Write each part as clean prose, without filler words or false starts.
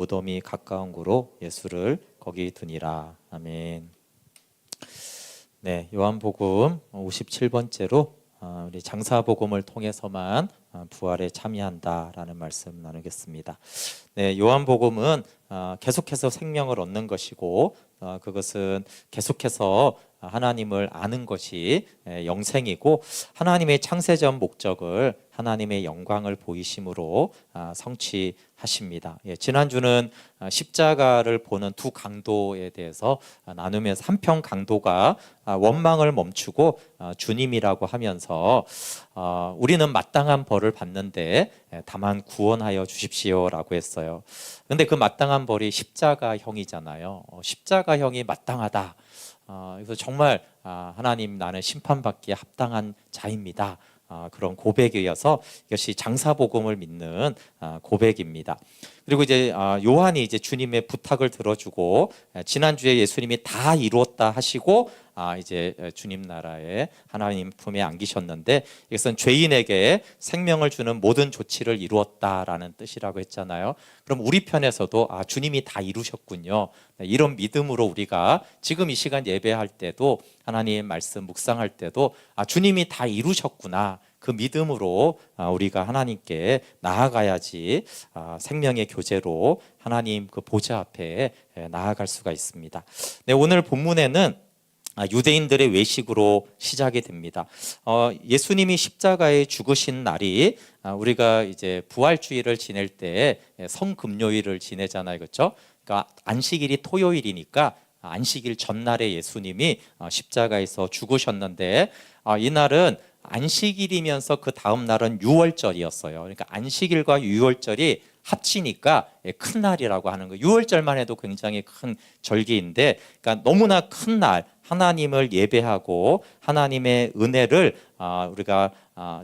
무덤이 가까운 고로 예수를 거기 두니라. 아멘. 네, 요한복음 57번째로 우리 장사복음을 통해서만 부활에 참여한다라는 말씀 나누겠습니다. 네, 요한복음은 계속해서 생명을 얻는 것이고 그것은 계속해서 하나님을 아는 것이 영생이고 하나님의 창세전 목적을 하나님의 영광을 보이심으로 성취하십니다. 지난주는 십자가를 보는 두 강도에 대해서 나누면서 한편 강도가 원망을 멈추고 주님이라고 하면서 우리는 마땅한 벌을 받는데 다만 구원하여 주십시오라고 했어요. 그런데 그 마땅한 벌이 십자가형이잖아요. 십자가형이 마땅하다. 그래서 정말 하나님, 나는 심판받기에 합당한 자입니다. 그런 고백이어서 이것이 장사복음을 믿는 고백입니다. 그리고 이제 요한이 이제 주님의 부탁을 들어주고 지난주에 예수님이 다 이루었다 하시고 이제 주님 나라에 하나님 품에 안기셨는데 이것은 죄인에게 생명을 주는 모든 조치를 이루었다라는 뜻이라고 했잖아요. 그럼 우리 편에서도 주님이 다 이루셨군요. 이런 믿음으로 우리가 지금 이 시간 예배할 때도 하나님 말씀 묵상할 때도 주님이 다 이루셨구나. 그 믿음으로 우리가 하나님께 나아가야지 생명의 교제로 하나님 그 보좌 앞에 나아갈 수가 있습니다. 네, 오늘 본문에는 유대인들의 외식으로 시작이 됩니다. 예수님이 십자가에 죽으신 날이 우리가 이제 부활주일을 지낼 때 성금요일을 지내잖아요, 그렇죠? 그러니까 안식일이 토요일이니까 안식일 전날에 예수님이 십자가에서 죽으셨는데 이날은 안식일이면서 그 다음 날은 유월절이었어요. 그러니까 안식일과 유월절이 합치니까 큰 날이라고 하는 거예요. 유월절만 해도 굉장히 큰 절기인데, 그러니까 너무나 큰 날, 하나님을 예배하고 하나님의 은혜를 우리가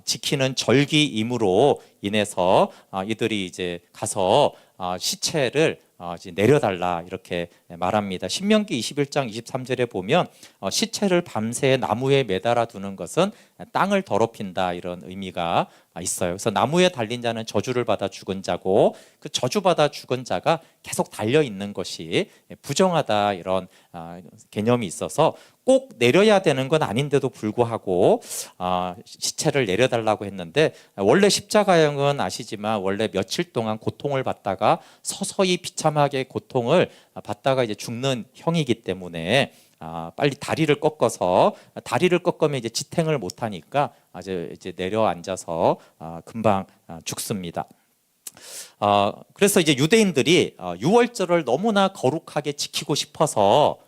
지키는 절기임으로 인해서 이들이 이제 가서 시체를 이제 내려달라 이렇게 말합니다. 신명기 21장 23절에 보면 시체를 밤새 나무에 매달아 두는 것은 땅을 더럽힌다 이런 의미가 있어요. 그래서 나무에 달린 자는 저주를 받아 죽은 자고 그 저주받아 죽은 자가 계속 달려 있는 것이 부정하다 이런 개념이 있어서 꼭 내려야 되는 건 아닌데도 불구하고 시체를 내려달라고 했는데 원래 십자가형은 아시지만 원래 며칠 동안 고통을 받다가 서서히 비참하게 고통을 받다가 이제 죽는 형이기 때문에 빨리 다리를 꺾으면 이제 지탱을 못하니까 이제 내려앉아서 금방 죽습니다. 그래서 이제 유대인들이 유월절을 너무나 거룩하게 지키고 싶어서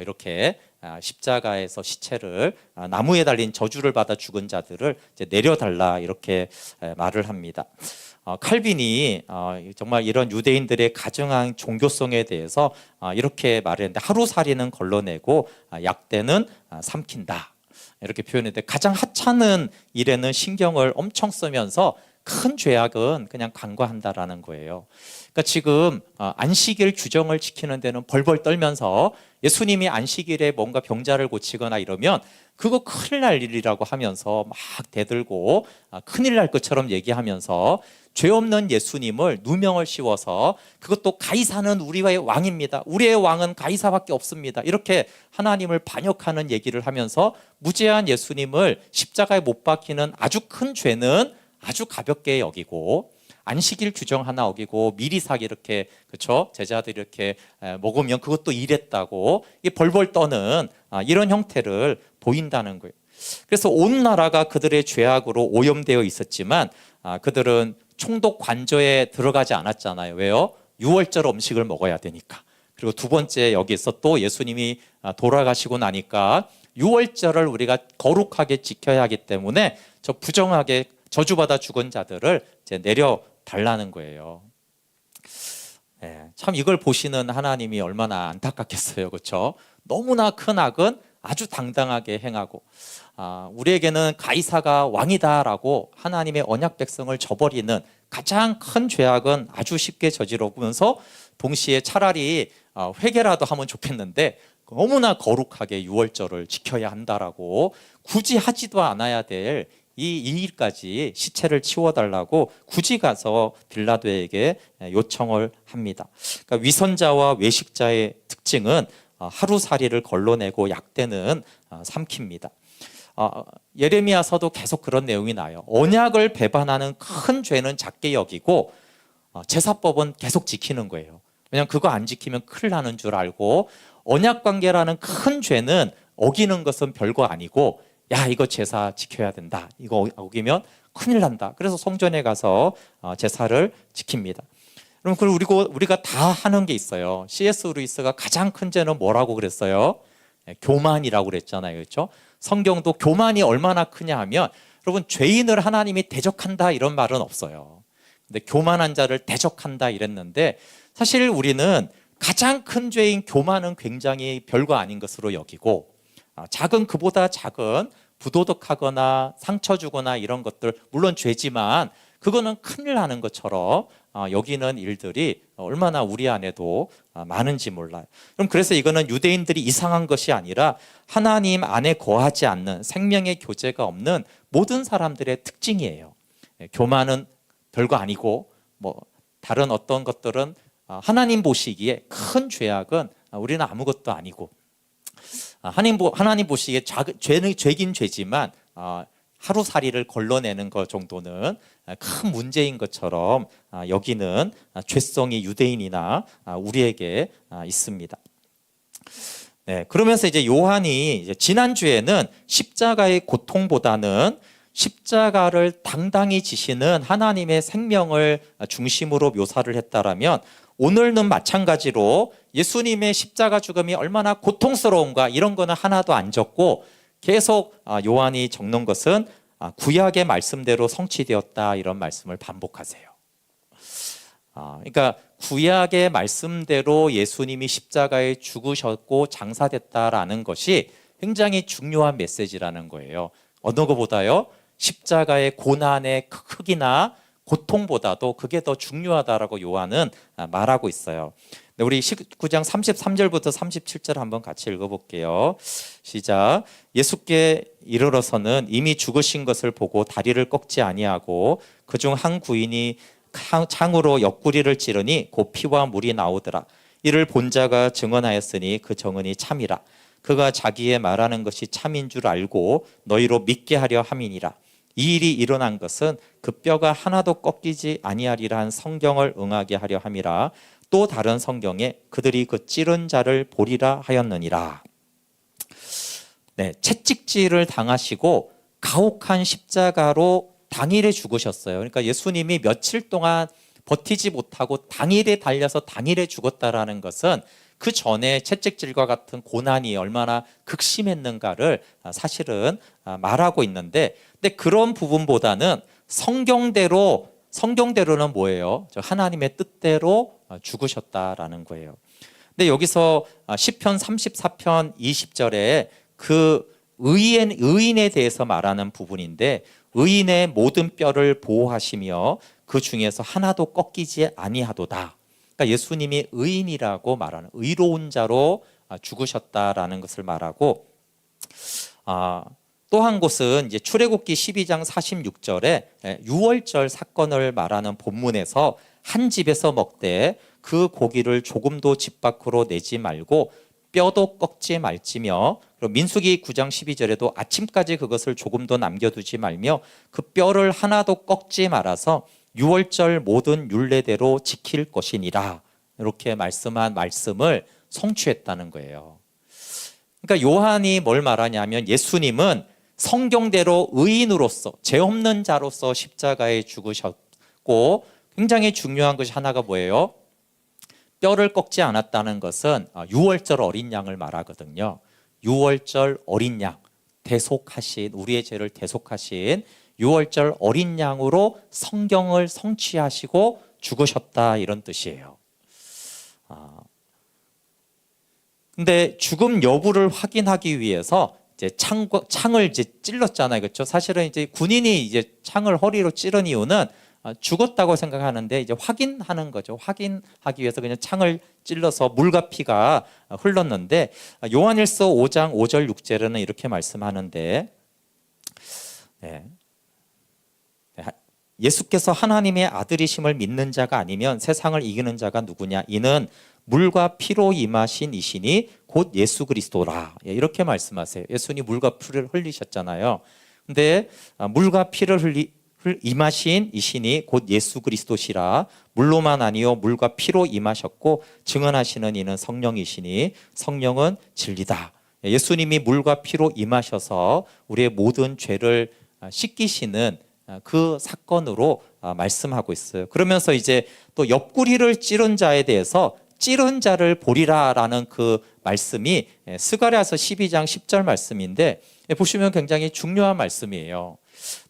이렇게 십자가에서 시체를 나무에 달린 저주를 받아 죽은 자들을 이제 내려달라 이렇게 말을 합니다. 칼빈이 정말 이런 유대인들의 가증한 종교성에 대해서 이렇게 말했는데 하루살이는 걸러내고 약대는 삼킨다 이렇게 표현했는데 가장 하찮은 일에는 신경을 엄청 쓰면서 큰 죄악은 그냥 간과한다라는 거예요. 그러니까 지금 안식일 규정을 지키는 데는 벌벌 떨면서 예수님이 안식일에 뭔가 병자를 고치거나 이러면 그거 큰일 날 일이라고 하면서 막 대들고 큰일 날 것처럼 얘기하면서 죄 없는 예수님을 누명을 씌워서 그것도 가이사는 우리의 왕입니다. 우리의 왕은 가이사밖에 없습니다. 이렇게 하나님을 반역하는 얘기를 하면서 무죄한 예수님을 십자가에 못 박히는 아주 큰 죄는 아주 가볍게 여기고 안식일 규정 하나 어기고 미리사기 이렇게 그렇죠? 제자들이 이렇게 먹으면 그것도 이랬다고 벌벌 떠는 이런 형태를 보인다는 거예요. 그래서 온 나라가 그들의 죄악으로 오염되어 있었지만 그들은 총독 관저에 들어가지 않았잖아요. 왜요? 유월절 음식을 먹어야 되니까. 그리고 두 번째 여기서 또 예수님이 돌아가시고 나니까 유월절을 우리가 거룩하게 지켜야 하기 때문에 저 부정하게 저주받아 죽은 자들을 이제 내려달라는 거예요. 참 이걸 보시는 하나님이 얼마나 안타깝겠어요, 그렇죠? 너무나 큰 악은 아주 당당하게 행하고 우리에게는 가이사가 왕이다라고 하나님의 언약 백성을 저버리는 가장 큰 죄악은 아주 쉽게 저지르면서 동시에 차라리 회개라도 하면 좋겠는데 너무나 거룩하게 유월절을 지켜야 한다라고 굳이 하지도 않아야 될 이 일까지 시체를 치워달라고 굳이 가서 빌라도에게 요청을 합니다. 그러니까 위선자와 외식자의 특징은 하루살이를 걸러내고 약대는 삼킵니다. 예레미야서도 계속 그런 내용이 나요. 언약을 배반하는 큰 죄는 작게 여기고 제사법은 계속 지키는 거예요. 왜냐하면 그거 안 지키면 큰일 나는 줄 알고, 언약 관계라는 큰 죄는 어기는 것은 별거 아니고, 야 이거 제사 지켜야 된다, 이거 어기면 큰일 난다, 그래서 성전에 가서 제사를 지킵니다. 그럼 우리가 다 하는 게 있어요. C.S. 루이스가 가장 큰 죄는 뭐라고 그랬어요? 교만이라고 그랬잖아요. 그렇죠? 성경도 교만이 얼마나 크냐 하면, 여러분 죄인을 하나님이 대적한다 이런 말은 없어요. 근데 교만한 자를 대적한다 이랬는데, 사실 우리는 가장 큰 죄인 교만은 굉장히 별거 아닌 것으로 여기고, 그보다 작은 부도덕하거나 상처 주거나 이런 것들, 물론 죄지만 그거는 큰일 나는 것처럼 여기는 일들이 얼마나 우리 안에도 많은지 몰라요. 그럼 그래서 이거는 유대인들이 이상한 것이 아니라 하나님 안에 거하지 않는, 생명의 교제가 없는 모든 사람들의 특징이에요. 교만은 별거 아니고, 다른 어떤 것들은 하나님 보시기에 큰 죄악은 우리는 아무것도 아니고, 하나님 보시기에 죄긴 죄지만 하루살이를 걸러내는 것 정도는 큰 문제인 것처럼 여기는 죄성이 유대인이나 우리에게 있습니다. 네, 그러면서 이제 요한이 지난주에는 십자가의 고통보다는 십자가를 당당히 지시는 하나님의 생명을 중심으로 묘사를 했다라면, 오늘은 마찬가지로 예수님의 십자가 죽음이 얼마나 고통스러운가 이런 거는 하나도 안 적고, 계속 요한이 적는 것은 구약의 말씀대로 성취되었다 이런 말씀을 반복하세요. 그러니까 구약의 말씀대로 예수님이 십자가에 죽으셨고 장사됐다라는 것이 굉장히 중요한 메시지라는 거예요. 어느 것보다요, 십자가의 고난의 크기나 고통보다도 그게 더 중요하다라고 요한은 말하고 있어요. 우리 19장 33절부터 37절 한번 같이 읽어볼게요. 시작. 예수께 이르러서는 이미 죽으신 것을 보고 다리를 꺾지 아니하고, 그중 한 구인이 창으로 옆구리를 찌르니 곧 피와 물이 나오더라. 이를 본 자가 증언하였으니 그 증언이 참이라. 그가 자기의 말하는 것이 참인 줄 알고 너희로 믿게 하려 함이니라. 이 일이 일어난 것은 그 뼈가 하나도 꺾이지 아니하리라 한 성경을 응하게 하려 함이라. 또 다른 성경에 그들이 그 찌른 자를 보리라 하였느니라. 네, 채찍질을 당하시고 가혹한 십자가로 당일에 죽으셨어요. 그러니까 예수님이 며칠 동안 버티지 못하고 당일에 달려서 당일에 죽었다라는 것은 그 전에 채찍질과 같은 고난이 얼마나 극심했는가를 사실은 말하고 있는데, 근데 그런 부분보다는 성경대로는 뭐예요? 하나님의 뜻대로 죽으셨다라는 거예요. 근데 여기서 시편 34편 20절에 그 의인에 대해서 말하는 부분인데, 의인의 모든 뼈를 보호하시며 그 중에서 하나도 꺾이지 아니하도다. 그러니까 예수님이 의인이라고 말하는, 의로운 자로 죽으셨다라는 것을 말하고, 또 한 곳은 이제 출애굽기 12장 46절에 유월절 사건을 말하는 본문에서 한 집에서 먹되 그 고기를 조금도 집 밖으로 내지 말고 뼈도 꺾지 말지며, 그리고 민수기 9장 12절에도 아침까지 그것을 조금도 남겨두지 말며 그 뼈를 하나도 꺾지 말아서 유월절 모든 율례대로 지킬 것이니라. 이렇게 말씀한 말씀을 성취했다는 거예요. 그러니까 요한이 뭘 말하냐면, 예수님은 성경대로 의인으로서, 죄 없는 자로서 십자가에 죽으셨고, 굉장히 중요한 것이 하나가 뭐예요? 뼈를 꺾지 않았다는 것은 유월절 어린 양을 말하거든요. 유월절 어린 양, 대속하신, 우리의 죄를 대속하신 유월절 어린 양으로 성경을 성취하시고 죽으셨다 이런 뜻이에요. 근데 죽음 여부를 확인하기 위해서 이제 창을 이제 찔렀잖아요, 그렇죠? 사실은 이제 군인이 이제 창을 허리로 찌른 이유는 죽었다고 생각하는데 이제 확인하는 거죠. 확인하기 위해서 그냥 창을 찔러서 물과 피가 흘렀는데, 요한일서 5장 5절 6절에는 이렇게 말씀하는데, 네, 예수께서 하나님의 아들이심을 믿는 자가 아니면 세상을 이기는 자가 누구냐? 이는 물과 피로 임하신 이시니 곧 예수 그리스도라. 이렇게 말씀하세요. 예수님 물과 피를 흘리셨잖아요. 근데 물과 피를 임하신 이시니 곧 예수 그리스도시라. 물로만 아니요 물과 피로 임하셨고 증언하시는 이는 성령이시니 성령은 진리다. 예수님이 물과 피로 임하셔서 우리의 모든 죄를 씻기시는 그 사건으로 말씀하고 있어요. 그러면서 이제 또 옆구리를 찌른 자에 대해서 찌른 자를 보리라라는 그 말씀이 스가랴서 12장 10절 말씀인데 보시면 굉장히 중요한 말씀이에요.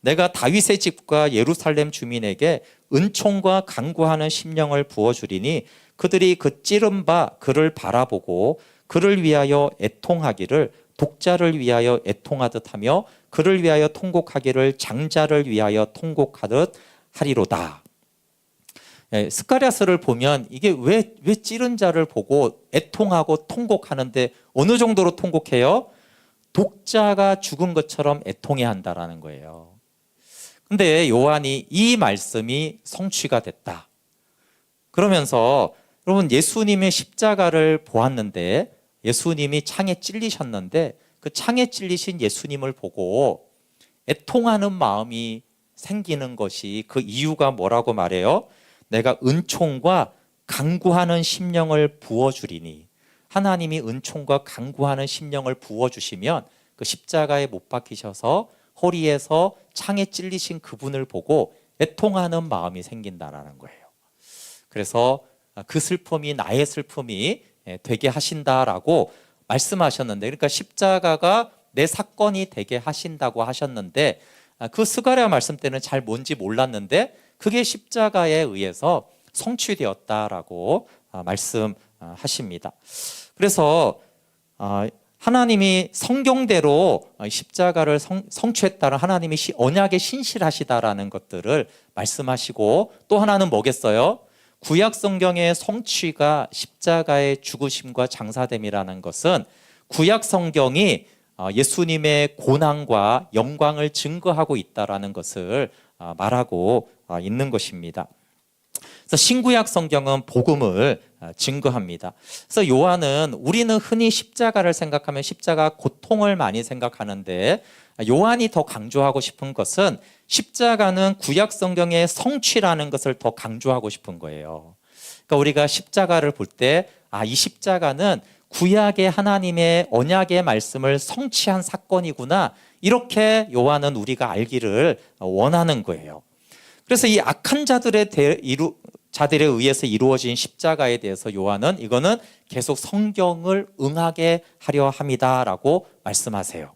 내가 다윗의 집과 예루살렘 주민에게 은총과 간구하는 심령을 부어주리니 그들이 그 찌른 바 그를 바라보고 그를 위하여 애통하기를 독자를 위하여 애통하듯 하며 그를 위하여 통곡하기를 장자를 위하여 통곡하듯 하리로다. 스가랴서를 보면 이게 왜 찌른 자를 보고 애통하고 통곡하는데 어느 정도로 통곡해요? 독자가 죽은 것처럼 애통해야 한다라는 거예요. 근데 요한이 이 말씀이 성취가 됐다. 그러면서 여러분 예수님의 십자가를 보았는데 예수님이 창에 찔리셨는데 그 창에 찔리신 예수님을 보고 애통하는 마음이 생기는 것이 그 이유가 뭐라고 말해요? 내가 은총과 간구하는 심령을 부어주리니 하나님이 은총과 간구하는 심령을 부어주시면 그 십자가에 못 박히셔서 허리에서 창에 찔리신 그분을 보고 애통하는 마음이 생긴다는 거예요. 그래서 그 슬픔이 나의 슬픔이 되게 하신다라고 말씀하셨는데 그러니까 십자가가 내 사건이 되게 하신다고 하셨는데 그 스가랴 말씀 때는 잘 뭔지 몰랐는데 그게 십자가에 의해서 성취되었다라고 말씀하십니다. 그래서 하나님이 성경대로 십자가를 성취했다는 하나님이 언약에 신실하시다라는 것들을 말씀하시고 또 하나는 뭐겠어요? 구약 성경의 성취가 십자가의 죽으심과 장사됨이라는 것은 구약 성경이 예수님의 고난과 영광을 증거하고 있다라는 것을 말하고 있는 것입니다. 그래서 신구약 성경은 복음을 증거합니다. 그래서 요한은 우리는 흔히 십자가를 생각하면 십자가 고통을 많이 생각하는데 요한이 더 강조하고 싶은 것은 십자가는 구약 성경의 성취라는 것을 더 강조하고 싶은 거예요. 그러니까 우리가 십자가를 볼 때 이 십자가는 구약의 하나님의 언약의 말씀을 성취한 사건이구나 이렇게 요한은 우리가 알기를 원하는 거예요. 그래서 이 악한 자들에 의해서 이루어진 십자가에 대해서 요한은 이거는 계속 성경을 응하게 하려 합니다라고 말씀하세요.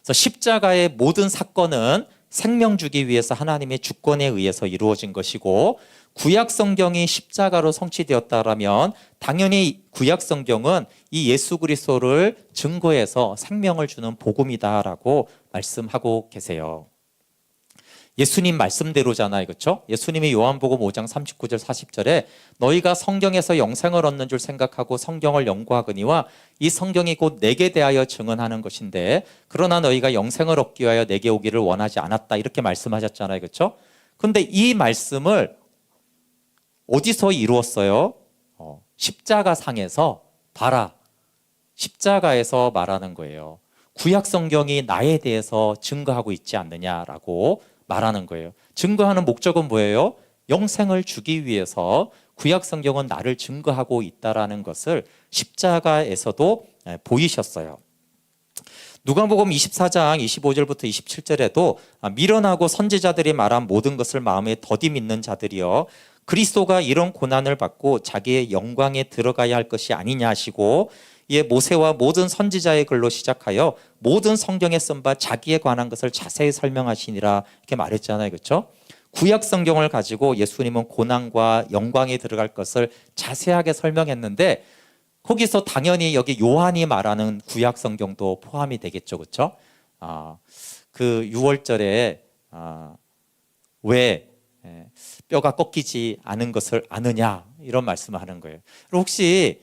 그래서 십자가의 모든 사건은 생명 주기 위해서 하나님의 주권에 의해서 이루어진 것이고 구약 성경이 십자가로 성취되었다라면 당연히 구약 성경은 이 예수 그리스도를 증거해서 생명을 주는 복음이다라고 말씀하고 계세요. 예수님 말씀대로잖아요. 그렇죠? 예수님이 요한복음 5장 39절 40절에 너희가 성경에서 영생을 얻는 줄 생각하고 성경을 연구하거니와 이 성경이 곧 내게 대하여 증언하는 것인데 그러나 너희가 영생을 얻기 위하여 내게 오기를 원하지 않았다 이렇게 말씀하셨잖아요. 그렇죠? 근데 이 말씀을 어디서 이루었어요? 십자가상에서 봐라. 십자가에서 말하는 거예요. 구약 성경이 나에 대해서 증거하고 있지 않느냐라고 말하는 거예요. 증거하는 목적은 뭐예요? 영생을 주기 위해서 구약 성경은 나를 증거하고 있다라는 것을 십자가에서도 보이셨어요. 누가복음 24장 25절부터 27절에도 미련하고 선지자들이 말한 모든 것을 마음에 더디 믿는 자들이여 그리스도가 이런 고난을 받고 자기의 영광에 들어가야 할 것이 아니냐 하시고 이에 모세와 모든 선지자의 글로 시작하여 모든 성경에 쓴 바 자기에 관한 것을 자세히 설명하시니라 이렇게 말했잖아요. 그렇죠? 구약 성경을 가지고 예수님은 고난과 영광에 들어갈 것을 자세하게 설명했는데 거기서 당연히 여기 요한이 말하는 구약 성경도 포함이 되겠죠. 그렇죠? 그 6월절에 왜 뼈가 꺾이지 않은 것을 아느냐 이런 말씀을 하는 거예요. 혹시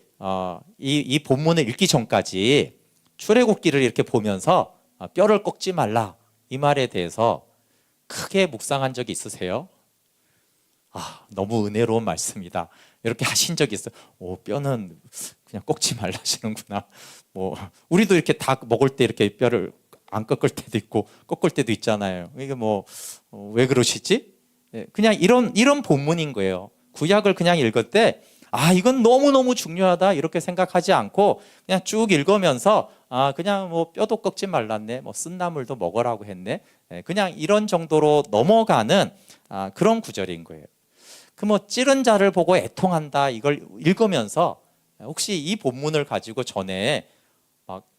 이 본문을 읽기 전까지 출애굽기를 이렇게 보면서 뼈를 꺾지 말라 이 말에 대해서 크게 묵상한 적이 있으세요? 너무 은혜로운 말씀이다. 이렇게 하신 적이 있어요. 뼈는 그냥 꺾지 말라시는구나. 우리도 이렇게 닭 먹을 때 이렇게 뼈를 안 꺾을 때도 있고 꺾을 때도 있잖아요. 이게 왜 그러시지? 그냥 이런 본문인 거예요. 구약을 그냥 읽을 때 이건 너무너무 중요하다 이렇게 생각하지 않고 그냥 쭉 읽으면서 그냥 뼈도 꺾지 말랐네, 쓴나물도 먹으라고 했네, 그냥 이런 정도로 넘어가는 그런 구절인 거예요. 찌른 자를 보고 애통한다 이걸 읽으면서 혹시 이 본문을 가지고 전에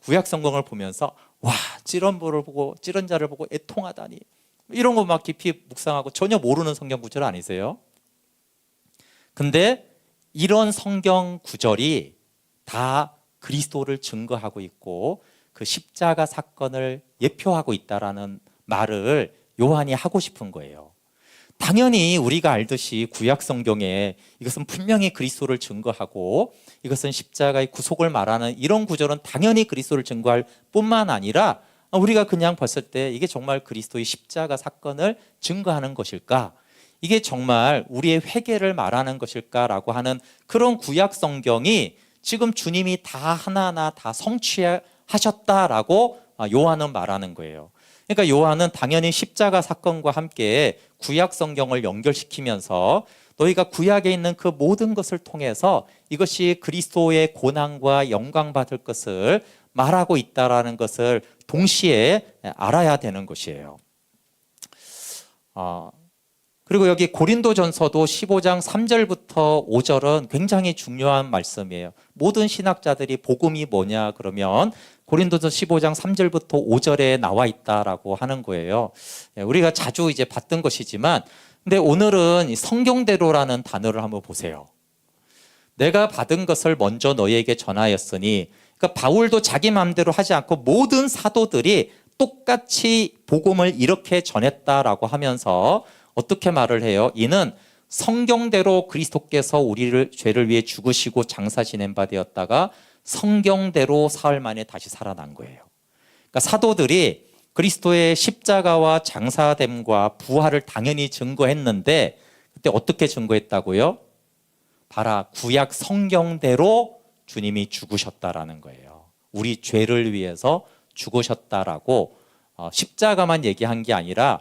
구약 성경을 보면서 찌른 자를 보고 애통하다니 이런 거 막 깊이 묵상하고 전혀 모르는 성경 구절 아니세요? 근데 이런 성경 구절이 다 그리스도를 증거하고 있고 그 십자가 사건을 예표하고 있다라는 말을 요한이 하고 싶은 거예요. 당연히 우리가 알듯이 구약 성경에 이것은 분명히 그리스도를 증거하고 이것은 십자가의 구속을 말하는 이런 구절은 당연히 그리스도를 증거할 뿐만 아니라 우리가 그냥 봤을 때 이게 정말 그리스도의 십자가 사건을 증거하는 것일까? 이게 정말 우리의 회개를 말하는 것일까라고 하는 그런 구약 성경이 지금 주님이 다 하나하나 다 성취하셨다라고 요한은 말하는 거예요. 그러니까 요한은 당연히 십자가 사건과 함께 구약 성경을 연결시키면서 너희가 구약에 있는 그 모든 것을 통해서 이것이 그리스도의 고난과 영광 받을 것을 말하고 있다라는 것을 동시에 알아야 되는 것이에요. 그리고 여기 고린도전서도 15장 3절부터 5절은 굉장히 중요한 말씀이에요. 모든 신학자들이 복음이 뭐냐 그러면 고린도전 15장 3절부터 5절에 나와 있다라고 하는 거예요. 우리가 자주 이제 봤던 것이지만 근데 오늘은 성경대로라는 단어를 한번 보세요. 내가 받은 것을 먼저 너희에게 전하였으니, 그러니까 바울도 자기 마음대로 하지 않고 모든 사도들이 똑같이 복음을 이렇게 전했다라고 하면서 어떻게 말을 해요? 이는 성경대로 그리스도께서 우리를 죄를 위해 죽으시고 장사 지낸 바 되었다가 성경대로 사흘 만에 다시 살아난 거예요. 그러니까 사도들이 그리스도의 십자가와 장사됨과 부활을 당연히 증거했는데 그때 어떻게 증거했다고요? 봐라, 구약 성경대로 주님이 죽으셨다라는 거예요. 우리 죄를 위해서 죽으셨다라고 십자가만 얘기한 게 아니라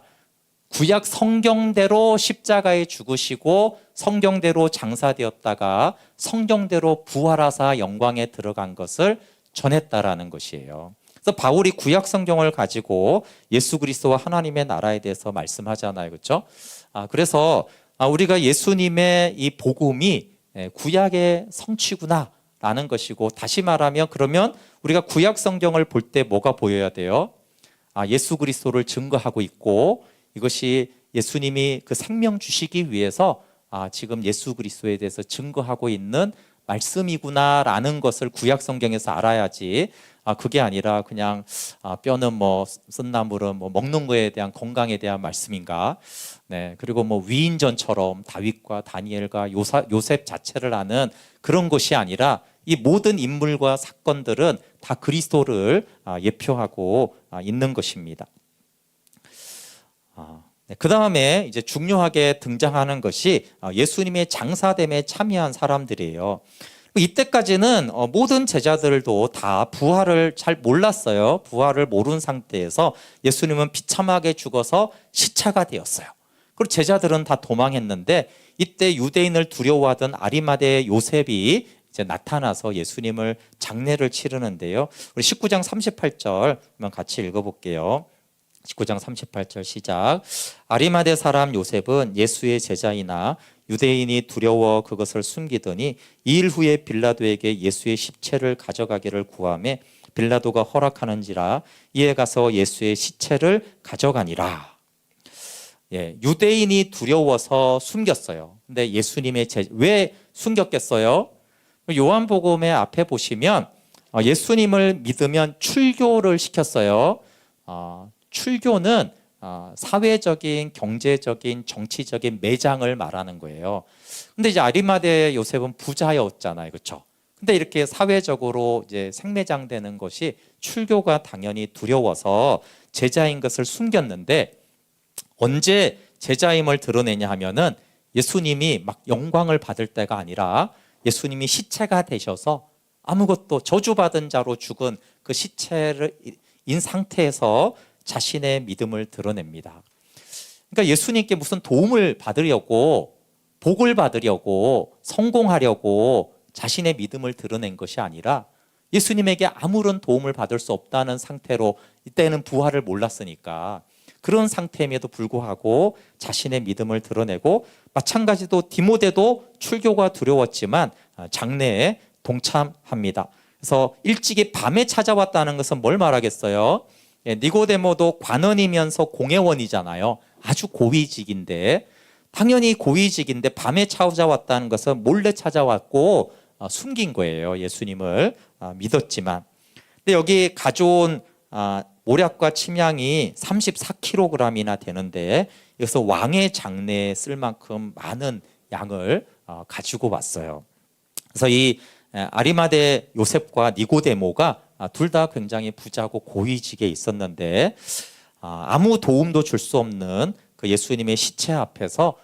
구약 성경대로 십자가에 죽으시고 성경대로 장사되었다가 성경대로 부활하사 영광에 들어간 것을 전했다라는 것이에요. 그래서 바울이 구약 성경을 가지고 예수 그리스도와 하나님의 나라에 대해서 말씀하잖아요, 그렇죠? 그래서 우리가 예수님의 이 복음이 구약의 성취구나라는 것이고, 다시 말하면 그러면 우리가 구약 성경을 볼 때 뭐가 보여야 돼요? 예수 그리스도를 증거하고 있고 이것이 예수님이 그 생명 주시기 위해서 지금 예수 그리스도에 대해서 증거하고 있는 말씀이구나라는 것을 구약 성경에서 알아야지 그게 아니라 그냥 뼈는 쓴나물은 먹는 거에 대한 건강에 대한 말씀인가? 네, 그리고 위인전처럼 다윗과 다니엘과 요셉 자체를 아는 그런 것이 아니라 이 모든 인물과 사건들은 다 그리스도를 예표하고 있는 것입니다. 그 다음에 이제 중요하게 등장하는 것이 예수님의 장사됨에 참여한 사람들이에요. 이때까지는 모든 제자들도 다 부활을 잘 몰랐어요. 부활을 모르는 상태에서 예수님은 비참하게 죽어서 시차가 되었어요. 그리고 제자들은 다 도망했는데 이때 유대인을 두려워하던 아리마대 요셉이 이제 나타나서 예수님을 장례를 치르는데요. 우리 19장 38절 한번 같이 읽어볼게요. 19장 38절 시작. 아리마대 사람 요셉은 예수의 제자이나 유대인이 두려워 그것을 숨기더니 2일 후에 빌라도에게 예수의 시체를 가져가기를 구하매 빌라도가 허락하는지라 이에 가서 예수의 시체를 가져가니라. 유대인이 두려워서 숨겼어요. 근데 예수님의 왜 숨겼겠어요? 요한복음의 앞에 보시면 예수님을 믿으면 출교를 시켰어요. 출교는 사회적인, 경제적인, 정치적인 매장을 말하는 거예요. 근데 이제 아리마대 요셉은 부자였잖아요, 그렇죠? 근데 이렇게 사회적으로 이제 생매장되는 것이 출교가 당연히 두려워서 제자인 것을 숨겼는데 언제 제자임을 드러내냐 하면은 예수님이 막 영광을 받을 때가 아니라 예수님이 시체가 되셔서 아무것도 저주받은 자로 죽은 그 시체인 상태에서 자신의 믿음을 드러냅니다. 그러니까 예수님께 무슨 도움을 받으려고, 복을 받으려고, 성공하려고 자신의 믿음을 드러낸 것이 아니라 예수님에게 아무런 도움을 받을 수 없다는 상태로, 이때는 부활을 몰랐으니까 그런 상태임에도 불구하고 자신의 믿음을 드러내고, 마찬가지로 디모데도 출교가 두려웠지만 장래에 동참합니다. 그래서 일찍이 밤에 찾아왔다는 것은 뭘 말하겠어요? 니고데모도 관원이면서 공회원이잖아요. 아주 고위직인데, 당연히 고위직인데 밤에 찾아왔다는 것은 몰래 찾아왔고 숨긴 거예요. 예수님을 믿었지만. 근데 여기 가져온 모략과 침향이 34kg이나 되는데, 여기서 왕의 장례에 쓸 만큼 많은 양을 가지고 왔어요. 그래서 이 아리마대 요셉과 니고데모가 둘 다 굉장히 부자고 고위직에 있었는데, 아무 도움도 줄 수 없는 그 예수님의 시체 앞에서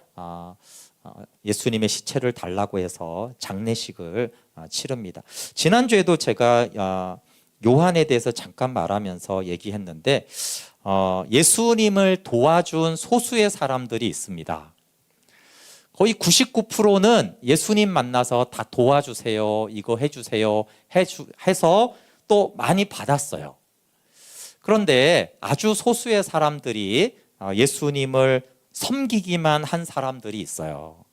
예수님의 시체를 달라고 해서 장례식을 치릅니다. 지난주에도 제가 요한에 대해서 잠깐 말하면서 얘기했는데, 예수님을 도와준 소수의 사람들이 있습니다. 거의 99%는 예수님 만나서 다 도와주세요, 이거 해주세요 해서 또 많이 받았어요. 그런데 아주 소수의 사람들이 예수님을 섬기기만 한 사람들이 있어요.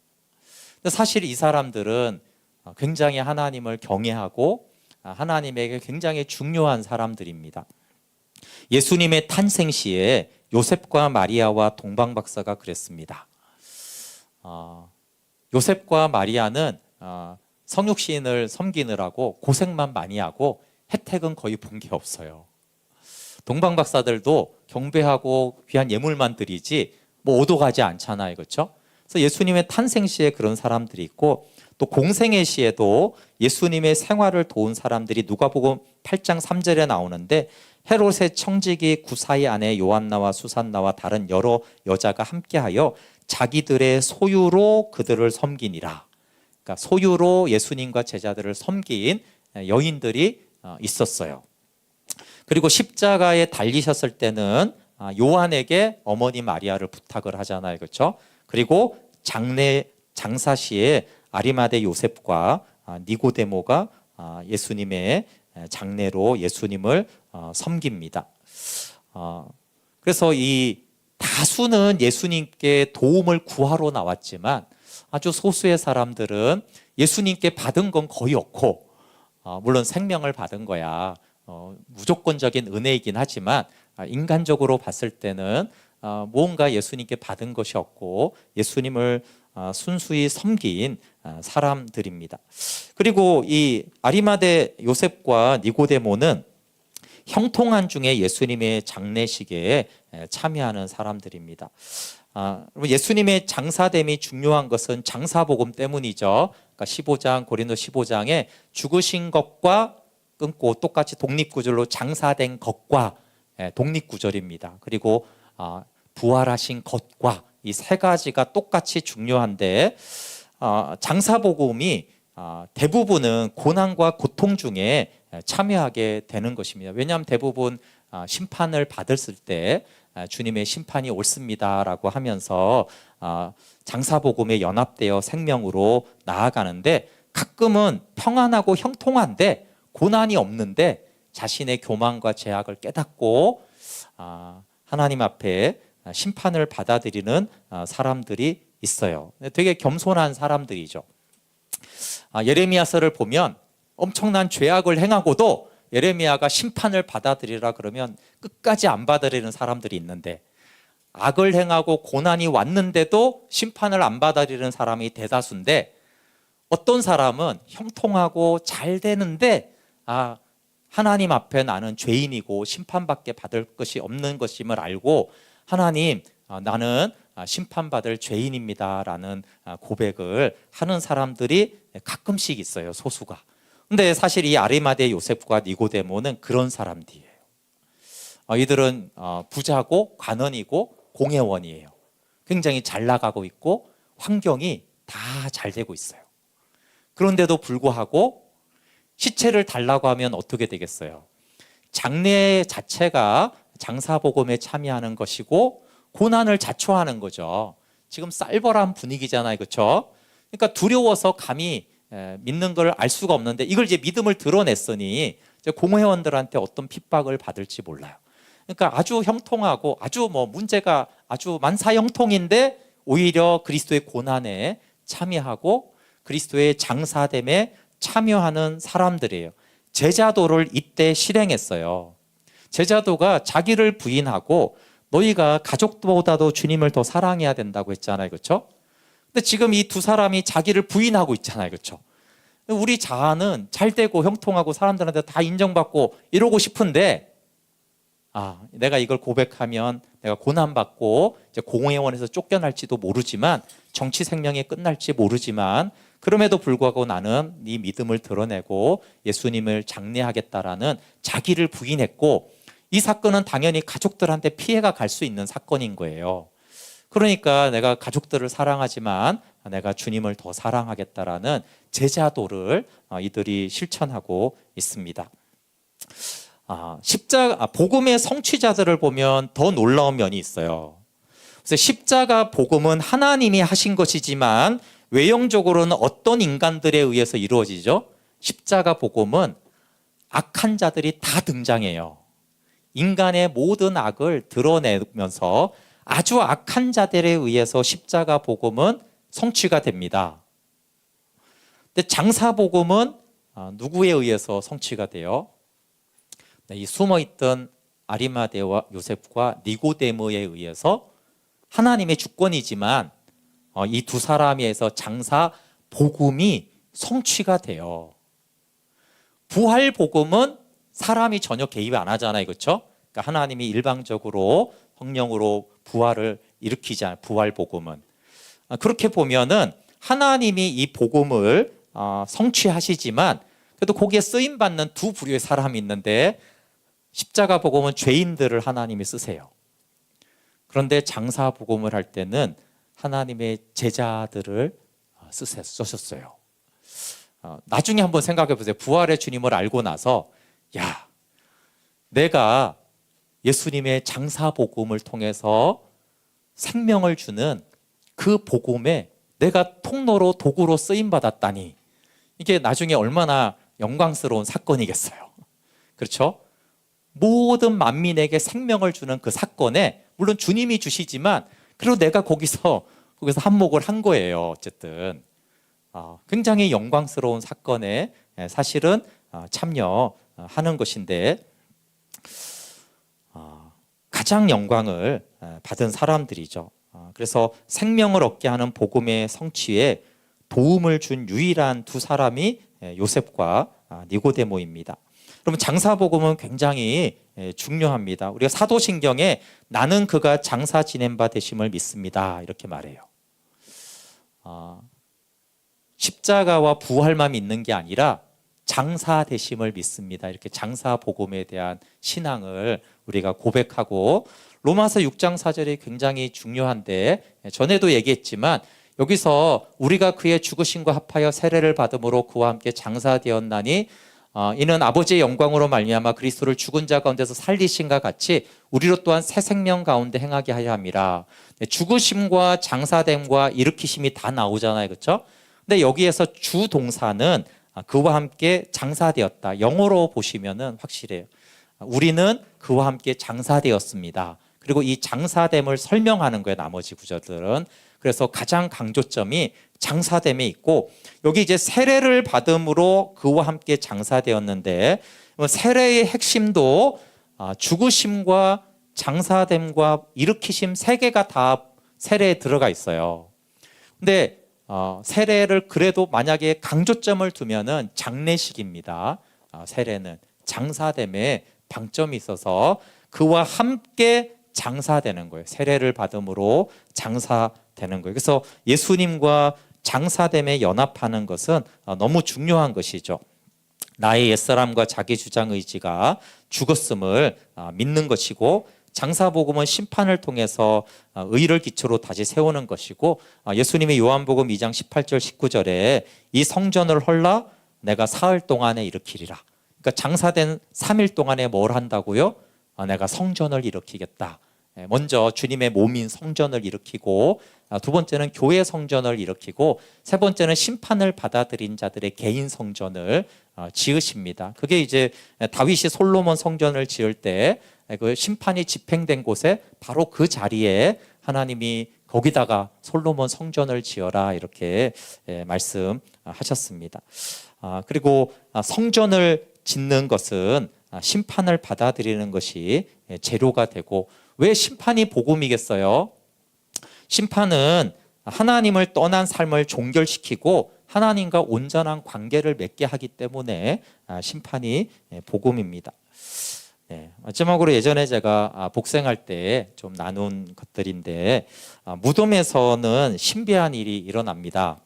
근데 사실 이 사람들은 굉장히 하나님을 경외하고 하나님에게 굉장히 중요한 사람들입니다. 예수님의 탄생 시에 요셉과 마리아와 동방 박사가 그랬습니다. 요셉과 마리아는 성육신을 섬기느라고 고생만 많이 하고 혜택은 거의 본 게 없어요. 동방 박사들도 경배하고 귀한 예물만 드리지 뭐 오도가지 않잖아요, 그렇죠? 그래서 예수님의 탄생 시에 그런 사람들이 있고, 또 공생애 시에도 예수님의 생활을 도운 사람들이 누가복음 8장 3절에 나오는데, 헤롯의 청지기 구사의 아내 요한나와 수산나와 다른 여러 여자가 함께하여 자기들의 소유로 그들을 섬기니라. 그러니까 소유로 예수님과 제자들을 섬긴 여인들이 있었어요. 그리고 십자가에 달리셨을 때는 요한에게 어머니 마리아를 부탁을 하잖아요, 그렇죠? 그리고 장사 시에 아리마대 요셉과 니고데모가 예수님의 장례로 예수님을 섬깁니다. 그래서 이 다수는 예수님께 도움을 구하러 나왔지만 아주 소수의 사람들은 예수님께 받은 건 거의 없고, 물론 생명을 받은 거야 무조건적인 은혜이긴 하지만 인간적으로 봤을 때는 뭔가 예수님께 받은 것이 없고 예수님을 순수히 섬긴 사람들입니다. 그리고 이 아리마대 요셉과 니고데모는 형통한 중에 예수님의 장례식에 참여하는 사람들입니다. 예수님의 장사됨이 중요한 것은 장사복음 때문이죠. 그러니까 15장 고린도 15장에 죽으신 것과 끊고 똑같이 독립구절로 장사된 것과 독립구절입니다. 그리고 부활하신 것과 이 세 가지가 똑같이 중요한데, 장사복음이 대부분은 고난과 고통 중에 참여하게 되는 것입니다. 왜냐하면 대부분 심판을 받았을 때 주님의 심판이 옳습니다라고 하면서 장사복음에 연합되어 생명으로 나아가는데, 가끔은 평안하고 형통한데 고난이 없는데 자신의 교만과 죄악을 깨닫고 하나님 앞에 심판을 받아들이는 사람들이 있어요. 되게 겸손한 사람들이죠. 예레미야서를 보면 엄청난 죄악을 행하고도 예레미야가 심판을 받아들이라 그러면 끝까지 안 받아들이는 사람들이 있는데, 악을 행하고 고난이 왔는데도 심판을 안 받아들이는 사람이 대다수인데, 어떤 사람은 형통하고 잘 되는데 하나님 앞에 나는 죄인이고 심판받게 받을 것이 없는 것임을 알고, 하나님 나는 심판받을 죄인입니다라는 고백을 하는 사람들이 가끔씩 있어요, 소수가. 근데 사실 이 아리마대 요셉과 니고데모는 그런 사람들이에요. 이들은 부자고 관원이고 공회원이에요. 굉장히 잘 나가고 있고 환경이 다 잘 되고 있어요. 그런데도 불구하고 시체를 달라고 하면 어떻게 되겠어요? 장례 자체가 장사복음에 참여하는 것이고 고난을 자초하는 거죠. 지금 쌀벌한 분위기잖아요, 그렇죠? 그러니까 두려워서 감히 믿는 걸 알 수가 없는데 이걸 이제 믿음을 드러냈으니 이제 공회원들한테 어떤 핍박을 받을지 몰라요. 그러니까 아주 형통하고 아주 문제가 아주 만사형통인데 오히려 그리스도의 고난에 참여하고 그리스도의 장사됨에 참여하는 사람들이에요. 제자도를 이때 실행했어요. 제자도가 자기를 부인하고 너희가 가족보다도 주님을 더 사랑해야 된다고 했잖아요, 그렇죠? 근데 지금 이 두 사람이 자기를 부인하고 있잖아요, 그렇죠? 우리 자아는 잘 되고 형통하고 사람들한테 다 인정받고 이러고 싶은데 내가 이걸 고백하면 내가 고난받고 이제 공회원에서 쫓겨날지도 모르지만 정치 생명이 끝날지 모르지만 그럼에도 불구하고 나는 네 믿음을 드러내고 예수님을 장례하겠다라는 자기를 부인했고 이 사건은 당연히 가족들한테 피해가 갈 수 있는 사건인 거예요. 그러니까 내가 가족들을 사랑하지만 내가 주님을 더 사랑하겠다라는 제자도를 이들이 실천하고 있습니다. 복음의 성취자들을 보면 더 놀라운 면이 있어요. 그래서 십자가 복음은 하나님이 하신 것이지만 외형적으로는 어떤 인간들에 의해서 이루어지죠? 십자가 복음은 악한 자들이 다 등장해요. 인간의 모든 악을 드러내면서 아주 악한 자들에 의해서 십자가 복음은 성취가 됩니다. 근데 장사 복음은 누구에 의해서 성취가 돼요? 이 숨어있던 아리마대와 요셉과 니고데모에 의해서 하나님의 주권이지만 이 두 사람에 의해서 장사 복음이 성취가 돼요. 부활 복음은 사람이 전혀 개입 안 하잖아요, 그렇죠? 그러니까 하나님이 일방적으로 성령으로 부활을 일으키지 않아요. 부활 복음은 그렇게 보면은 하나님이 이 복음을 성취하시지만 그래도 거기에 쓰임 받는 두 부류의 사람이 있는데 십자가 복음은 죄인들을 하나님이 쓰세요. 그런데 장사 복음을 할 때는 하나님의 제자들을 쓰셨어요. 나중에 한번 생각해 보세요. 부활의 주님을 알고 나서 내가 예수님의 장사 복음을 통해서 생명을 주는 그 복음에 내가 통로로 도구로 쓰임 받았다니 이게 나중에 얼마나 영광스러운 사건이겠어요. 그렇죠? 모든 만민에게 생명을 주는 그 사건에 물론 주님이 주시지만 그리고 내가 거기서 한몫을 한 거예요. 어쨌든 굉장히 영광스러운 사건에 사실은 참여하는 것인데 가장 영광을 받은 사람들이죠. 그래서 생명을 얻게 하는 복음의 성취에 도움을 준 유일한 두 사람이 요셉과 니고데모입니다. 그러면 장사복음은 굉장히 중요합니다. 우리가 사도신경에 나는 그가 장사 지낸 바 되심을 믿습니다 이렇게 말해요. 십자가와 부활만 믿는 게 아니라 장사 되심을 믿습니다. 이렇게 장사복음에 대한 신앙을 우리가 고백하고 로마서 6장 4절이 굉장히 중요한데 전에도 얘기했지만 여기서 우리가 그의 죽으심과 합하여 세례를 받음으로 그와 함께 장사되었나니 이는 아버지의 영광으로 말미암아 그리스도를 죽은 자 가운데서 살리신과 같이 우리로 또한 새 생명 가운데 행하게 하여 함이라. 죽으심과 장사됨과 일으키심이 다 나오잖아요, 그렇죠? 근데 여기에서 주 동사는 그와 함께 장사되었다. 영어로 보시면은 확실해요. 우리는 그와 함께 장사되었습니다. 그리고 이 장사됨을 설명하는 거예요, 나머지 구절들은. 그래서 가장 강조점이 장사됨에 있고 여기 이제 세례를 받음으로 그와 함께 장사되었는데 세례의 핵심도 죽으심과 장사됨과 일으키심 세 개가 다 세례에 들어가 있어요. 근데 세례를 그래도 만약에 강조점을 두면은 장례식입니다. 세례는 장사됨에 방점이 있어서 그와 함께 장사되는 거예요. 세례를 받음으로 장사되는 거예요. 그래서 예수님과 장사됨에 연합하는 것은 너무 중요한 것이죠. 나의 옛사람과 자기 주장 의지가 죽었음을 믿는 것이고 장사복음은 심판을 통해서 의를 기초로 다시 세우는 것이고, 예수님이 요한복음 2장 18절 19절에 이 성전을 헐라 내가 사흘 동안에 일으키리라. 그러니까 장사된 3일 동안에 뭘 한다고요? 내가 성전을 일으키겠다. 먼저 주님의 몸인 성전을 일으키고, 두 번째는 교회 성전을 일으키고, 세 번째는 심판을 받아들인 자들의 개인 성전을 지으십니다. 그게 이제 다윗이 솔로몬 성전을 지을 때 그 심판이 집행된 곳에 바로 그 자리에 하나님이 거기다가 솔로몬 성전을 지어라 이렇게 말씀하셨습니다. 그리고 성전을 짓는 것은 심판을 받아들이는 것이 재료가 되고, 왜 심판이 복음이겠어요? 심판은 하나님을 떠난 삶을 종결시키고 하나님과 온전한 관계를 맺게 하기 때문에 심판이 복음입니다. 마지막으로 예전에 제가 복생할 때 좀 나눈 것들인데, 무덤에서는 신비한 일이 일어납니다.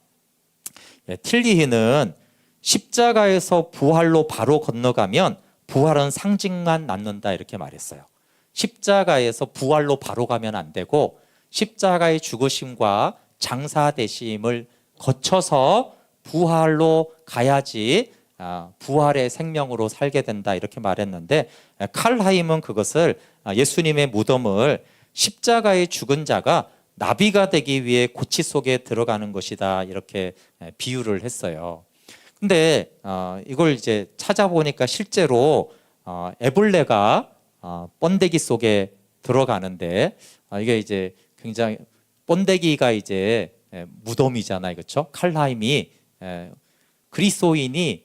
틸리히는 십자가에서 부활로 바로 건너가면 부활은 상징만 남는다 이렇게 말했어요. 십자가에서 부활로 바로 가면 안 되고, 십자가의 죽으심과 장사되심을 거쳐서 부활로 가야지 부활의 생명으로 살게 된다 이렇게 말했는데, 칼하임은 그것을 예수님의 무덤을 십자가의 죽은 자가 나비가 되기 위해 고치 속에 들어가는 것이다 이렇게 비유를 했어요. 근데 이걸 이제 찾아보니까 실제로 애벌레가 번데기 속에 들어가는데, 이게 이제 굉장히 번데기가 이제 무덤이잖아요, 그렇죠? 칼라임이 그리스도인이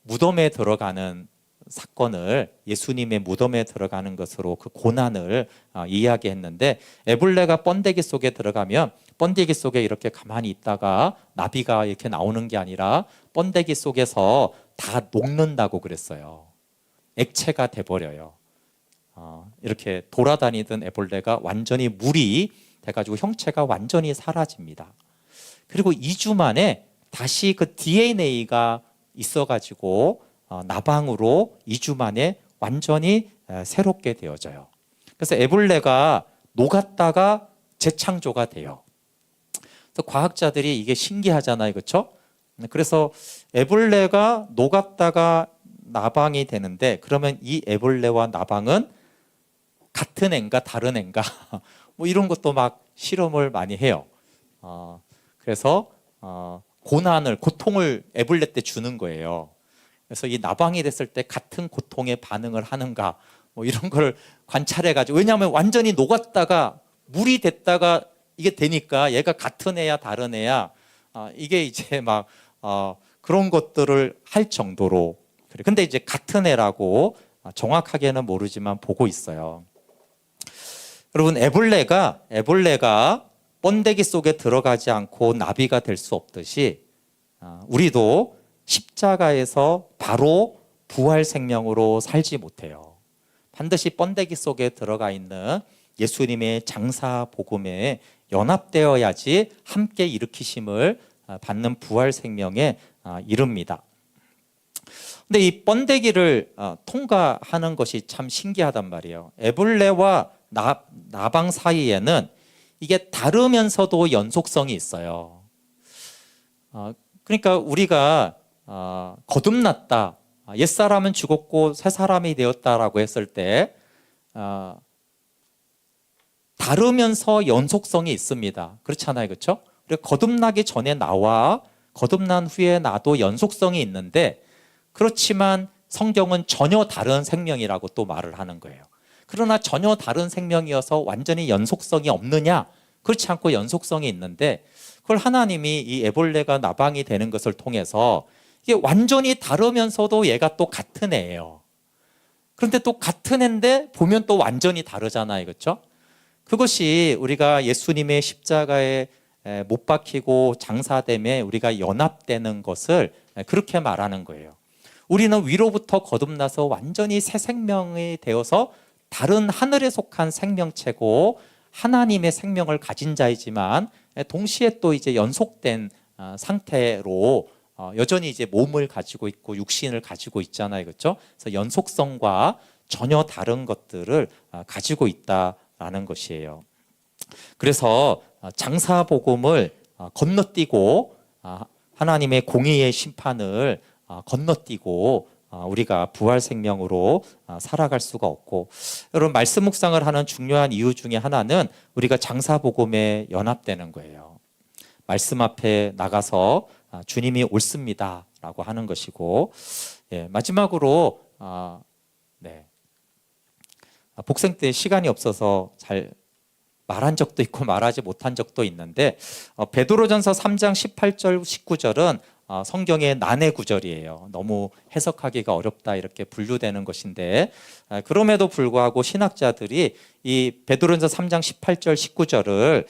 무덤에 들어가는 사건을, 예수님의 무덤에 들어가는 것으로 그 고난을 이야기했는데, 애벌레가 번데기 속에 들어가면 번데기 속에 이렇게 가만히 있다가 나비가 이렇게 나오는 게 아니라 번데기 속에서 다 녹는다고 그랬어요. 액체가 돼버려요. 이렇게 돌아다니던 애벌레가 완전히 물이 돼가지고 형체가 완전히 사라집니다. 그리고 2주 만에 다시 그 DNA가 있어가지고 나방으로 2주 만에 완전히 새롭게 되어져요. 그래서 애벌레가 녹았다가 재창조가 돼요. 그래서 과학자들이 이게 신기하잖아요, 그렇죠? 그래서 애벌레가 녹았다가 나방이 되는데, 그러면 이 애벌레와 나방은 같은 애인가 다른 애인가 뭐 이런 것도 막 실험을 많이 해요. 그래서 고통을 애벌레 때 주는 거예요. 그래서 이 나방이 됐을 때 같은 고통에 반응을 하는가 뭐 이런 걸 관찰해가지고, 왜냐하면 완전히 녹았다가 물이 됐다가 이게 되니까 얘가 같은 애야 다른 애야, 이게 이제 막 그런 것들을 할 정도로. 근데 이제 같은 애라고 정확하게는 모르지만 보고 있어요. 여러분, 애벌레가 번데기 속에 들어가지 않고 나비가 될 수 없듯이, 우리도 십자가에서 바로 부활 생명으로 살지 못해요. 반드시 번데기 속에 들어가 있는 예수님의 장사 복음에 연합되어야지 함께 일으키심을 받는 부활 생명에 이릅니다. 근데 이 번데기를 통과하는 것이 참 신기하단 말이에요. 애벌레와 나방 사이에는 이게 다르면서도 연속성이 있어요. 그러니까 우리가 거듭났다, 옛사람은 죽었고 새 사람이 되었다라고 했을 때 다르면서 연속성이 있습니다. 그렇잖아요, 그렇죠? 그리고 거듭나기 전에 나와 거듭난 후에 나도 연속성이 있는데, 그렇지만 성경은 전혀 다른 생명이라고 또 말을 하는 거예요. 그러나 전혀 다른 생명이어서 완전히 연속성이 없느냐? 그렇지 않고 연속성이 있는데, 그걸 하나님이 이 애벌레가 나방이 되는 것을 통해서 이게 완전히 다르면서도 얘가 또 같은 애예요. 그런데 또 같은 애인데 보면 또 완전히 다르잖아요, 그렇죠? 그것이 우리가 예수님의 십자가에 못 박히고 장사됨에 우리가 연합되는 것을 그렇게 말하는 거예요. 우리는 위로부터 거듭나서 완전히 새 생명이 되어서 다른 하늘에 속한 생명체고 하나님의 생명을 가진 자이지만, 동시에 또 이제 연속된 상태로 여전히 이제 몸을 가지고 있고 육신을 가지고 있잖아요, 그렇죠? 그래서 연속성과 전혀 다른 것들을 가지고 있다라는 것이에요. 그래서 장사복음을 건너뛰고 하나님의 공의의 심판을 건너뛰고 우리가 부활 생명으로 살아갈 수가 없고, 여러분 말씀 묵상을 하는 중요한 이유 중에 하나는 우리가 장사복음에 연합되는 거예요. 말씀 앞에 나가서 주님이 옳습니다 라고 하는 것이고, 마지막으로 복생 때 시간이 없어서 잘 말한 적도 있고 말하지 못한 적도 있는데, 베드로전서 3장 18절 19절은 성경의 난해 구절이에요. 너무 해석하기가 어렵다 이렇게 분류되는 것인데, 그럼에도 불구하고 신학자들이 이 베드로전서 3장 18절 19절을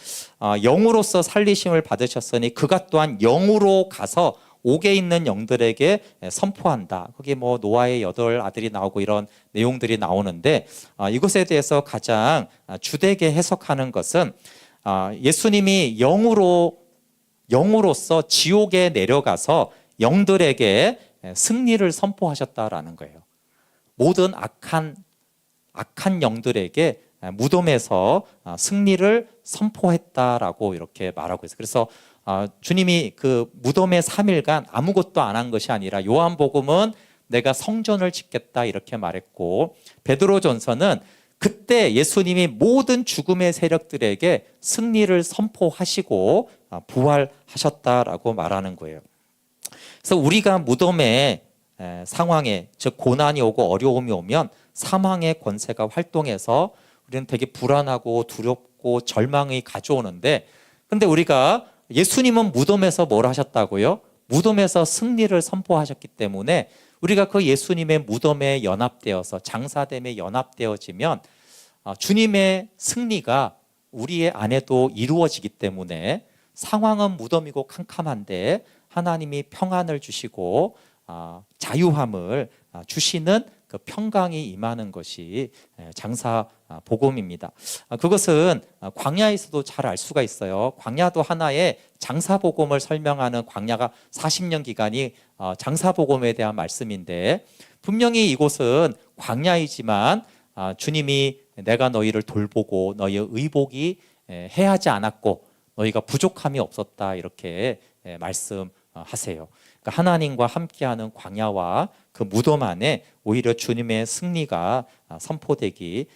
영으로서 살리심을 받으셨으니 그가 또한 영으로 가서 옥에 있는 영들에게 선포한다. 거기 뭐 노아의 8 아들이 나오고 이런 내용들이 나오는데, 이것에 대해서 가장 주되게 해석하는 것은 예수님이 영으로서 지옥에 내려가서 영들에게 승리를 선포하셨다라는 거예요. 모든 악한 영들에게 무덤에서 승리를 선포했다라고 이렇게 말하고 있어요. 그래서 주님이 그 무덤의 3일간 아무것도 안 한 것이 아니라, 요한복음은 내가 성전을 짓겠다 이렇게 말했고, 베드로전서는 그때 예수님이 모든 죽음의 세력들에게 승리를 선포하시고 부활하셨다라고 말하는 거예요. 그래서 우리가 무덤의 상황에, 즉 고난이 오고 어려움이 오면 사망의 권세가 활동해서 우리는 되게 불안하고 두렵고 절망이 가져오는데, 근데 우리가 예수님은 무덤에서 뭘 하셨다고요? 무덤에서 승리를 선포하셨기 때문에 우리가 그 예수님의 무덤에 연합되어서 장사됨에 연합되어지면 주님의 승리가 우리의 안에도 이루어지기 때문에, 상황은 무덤이고 캄캄한데 하나님이 평안을 주시고 자유함을 주시는 그 평강이 임하는 것이 장사 복음입니다. 그것은 광야에서도 잘 알 수가 있어요. 광야도 하나의 장사 복음을 설명하는, 광야가 40년 기간이 장사 복음에 대한 말씀인데, 분명히 이곳은 광야이지만 주님이 내가 너희를 돌보고 너희의 의복이 해하지 않았고 너희가 부족함이 없었다 이렇게 말씀하세요. 그러니까 하나님과 함께하는 광야와 그 무덤 안에 오히려 주님의 승리가 선포되기